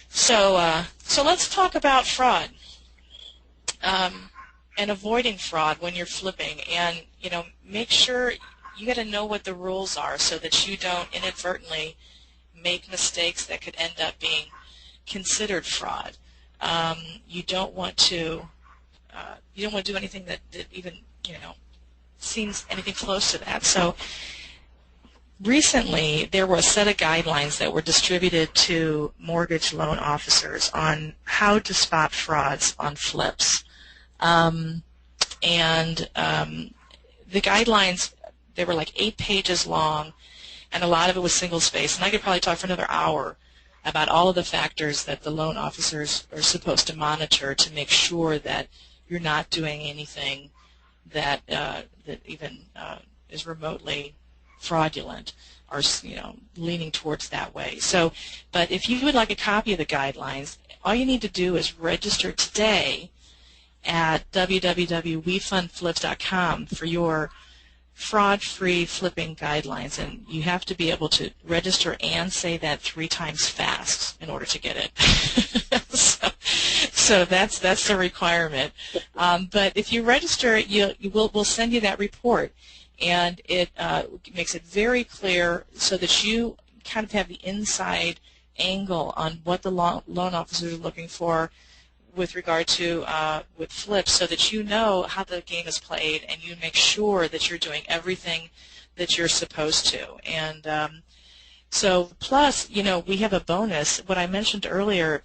So let's talk about fraud and avoiding fraud when you're flipping. And make sure you got to know what the rules are so that you don't inadvertently make mistakes that could end up being considered fraud. You don't want to do anything that even seems anything close to that. So recently, there were a set of guidelines that were distributed to mortgage loan officers on how to spot frauds on flips. The guidelines, they were like 8 pages long, and a lot of it was single-spaced. And I could probably talk for another hour about all of the factors that the loan officers are supposed to monitor to make sure that you're not doing anything that even is remotely fraudulent or leaning towards that way. So, but if you would like a copy of the guidelines, all you need to do is register today at www.wefundflips.com for your fraud-free flipping guidelines, and you have to be able to register and say that 3 times fast in order to get it. So that's the requirement. But if you register, we'll send you that report, and it makes it very clear so that you kind of have the inside angle on what the loan officers are looking for with regard to with flips, so that you know how the game is played and you make sure that you're doing everything that you're supposed to. And so plus, we have a bonus. What I mentioned earlier,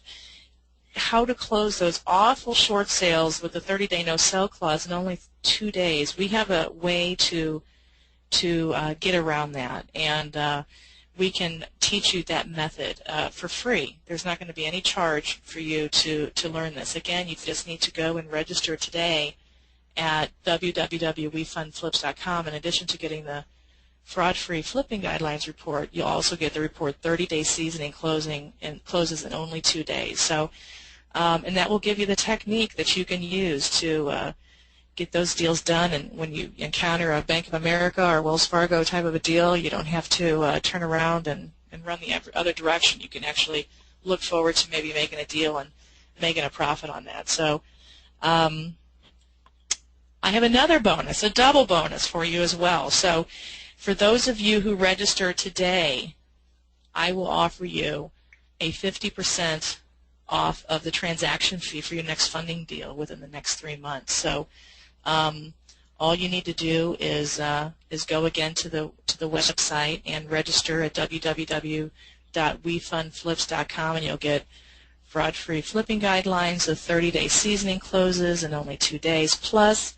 how to close those awful short sales with the 30-day no-sell clause in only 2 days. We have a way to get around that, and we can teach you that method for free. There's not going to be any charge for you to learn this. Again, you just need to go and register today at www.wefundflips.com. In addition to getting the fraud-free flipping guidelines report, you'll also get the report 30-day seasoning closes in only 2 days. So, and that will give you the technique that you can use to get those deals done. And when you encounter a Bank of America or Wells Fargo type of a deal, you don't have to turn around and run the other direction. You can actually look forward to maybe making a deal and making a profit on that. So I have another bonus, a double bonus for you as well. So for those of you who register today, I will offer you a 50% off of the transaction fee for your next funding deal within the next 3 months. So all you need to do is go again to the website and register at www.wefundflips.com, and you'll get fraud-free flipping guidelines, the 30-day seasoning closes in only 2 days, plus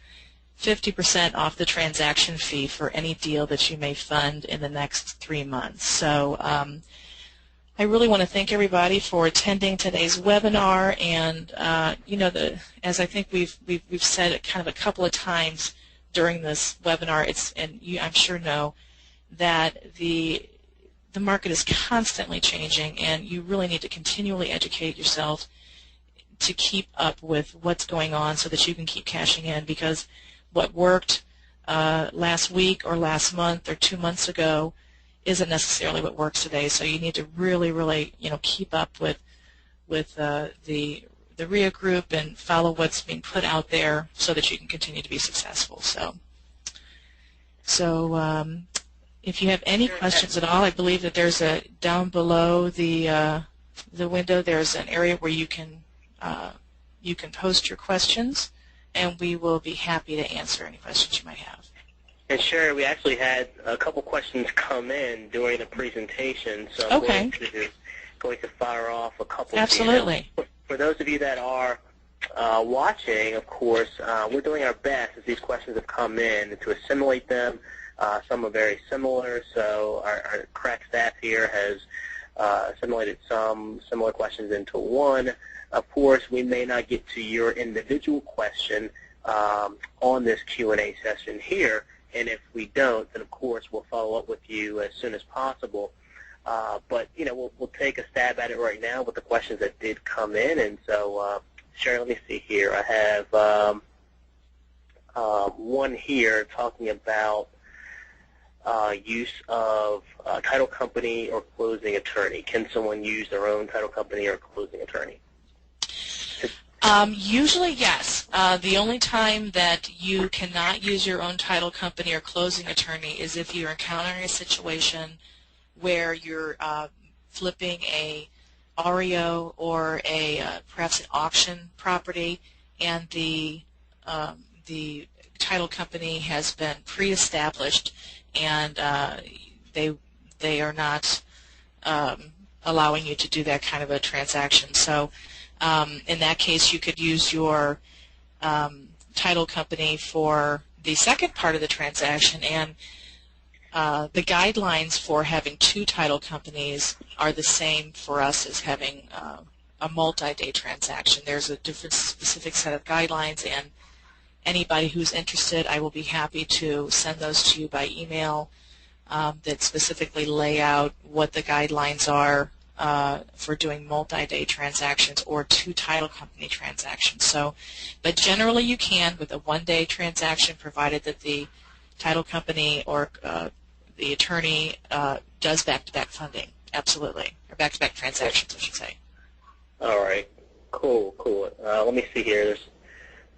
50% off the transaction fee for any deal that you may fund in the next 3 months. So I really want to thank everybody for attending today's webinar, and as I think we've said it kind of a couple of times during this webinar, I'm sure know that the market is constantly changing, and you really need to continually educate yourself to keep up with what's going on so that you can keep cashing in, because what worked last week or last month or 2 months ago isn't necessarily what works today. So you need to really keep up with the RIA group and follow what's being put out there so that you can continue to be successful. So if you have any questions at all, I believe that there's down below the window, there's an area where you can post your questions, and we will be happy to answer any questions you might have. And Sherry, we actually had a couple questions come in during the presentation, so I'm going to fire off a couple. Absolutely. For those of you that are watching, of course, we're doing our best as these questions have come in to assimilate them. Some are very similar, so our crack staff here has assimilated some similar questions into one. Of course, we may not get to your individual question on this Q&A session here, and if we don't, then of course we'll follow up with you as soon as possible. But we'll take a stab at it right now with the questions that did come in. And so, Sherry, let me see here. I have one here talking about use of title company or closing attorney? Can someone use their own title company or closing attorney? Usually, yes. The only time that you cannot use your own title company or closing attorney is if you're encountering a situation where you're flipping a REO or perhaps an auction property, and the title company has been pre-established, and they are not allowing you to do that kind of a transaction. So in that case, you could use your title company for the second part of the transaction, and the guidelines for having two title companies are the same for us as having a multi-day transaction. There's a different specific set of guidelines, and anybody who's interested, I will be happy to send those to you by email that specifically lay out what the guidelines are for doing multi-day transactions or two title company transactions. So, but generally you can with a one-day transaction, provided that the title company or the attorney does back-to-back funding. Absolutely, or back-to-back transactions, I should say. All right, cool. Let me see here.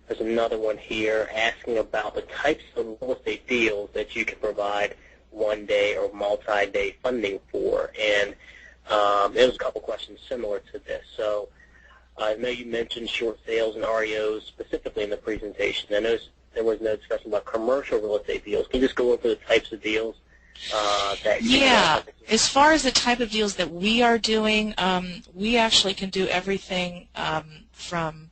There's another one here asking about the types of real estate deals that you can provide one-day or multi-day funding for, and there's a couple questions similar to this. So I know you mentioned short sales and REOs specifically in the presentation. I noticed there was no discussion about commercial real estate deals. Can you just go over the types of deals that you can as far as the type of deals that we are doing, we actually can do everything from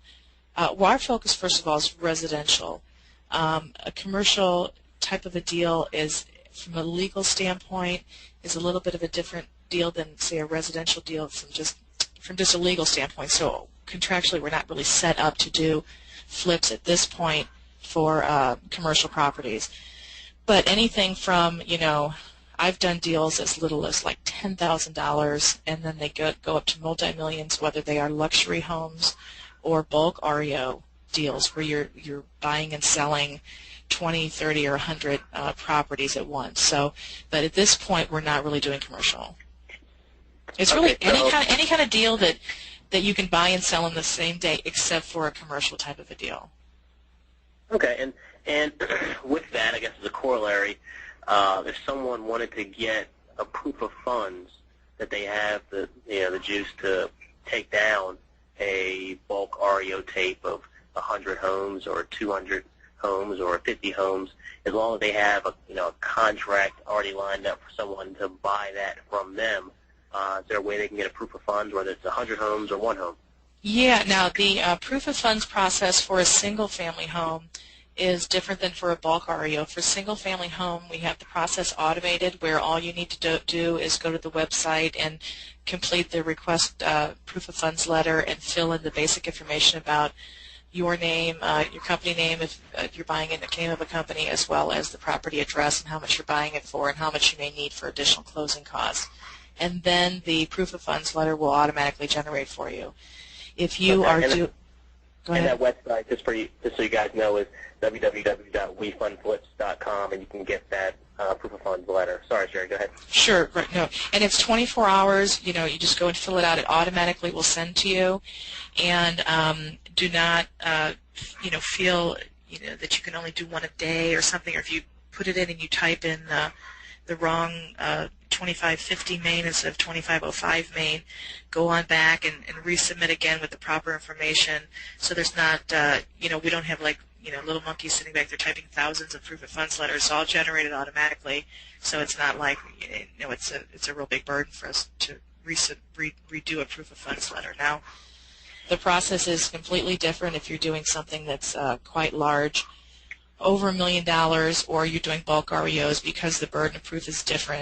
well, our focus, first of all, is residential. A commercial type of a deal is, from a legal standpoint, is a little bit of a different deal than, say, a residential deal from just a legal standpoint. So contractually, we're not really set up to do flips at this point for commercial properties. But anything from, I've done deals as little as like $10,000, and then they go up to multi-millions, whether they are luxury homes or bulk REO deals where you're buying and selling 20, 30, or 100 properties at once. So, but at this point, we're not really doing commercial. It's really any kind of deal that you can buy and sell in the same day, except for a commercial type of a deal. Okay, and with that, I guess as a corollary, if someone wanted to get a proof of funds that they have the juice to take down a bulk REO tape of 100 homes or 200 homes or 50 homes, as long as they have a contract already lined up for someone to buy that from them, is there a way they can get a proof of funds, whether it's 100 homes or one home? Yeah, now the proof of funds process for a single-family home is different than for a bulk REO. For a single-family home, we have the process automated where all you need to do is go to the website and complete the request proof of funds letter and fill in the basic information about your name, your company name if you're buying in the name of a company, as well as the property address and how much you're buying it for and how much you may need for additional closing costs. And then the proof of funds letter will automatically generate for you. If you are go ahead. And that website, just so you guys know, is www.wefundflips.com, and you can get that proof of funds letter. Sorry, Sherry, go ahead. Sure, right, no. And it's 24 hours. You just go and fill it out. It automatically will send to you. And do not, feel, that you can only do one a day or something, or if you put it in and you type in the wrong 2550 main instead of 2505 main, go on back and resubmit again with the proper information. So there's not, we don't have little monkeys sitting back there typing thousands of proof of funds letters. It's all generated automatically. So it's not like, it's a real big burden for us to redo a proof of funds letter. Now, the process is completely different if you're doing something that's quite large, over $1 million, or you're doing bulk REOs, because the burden of proof is different.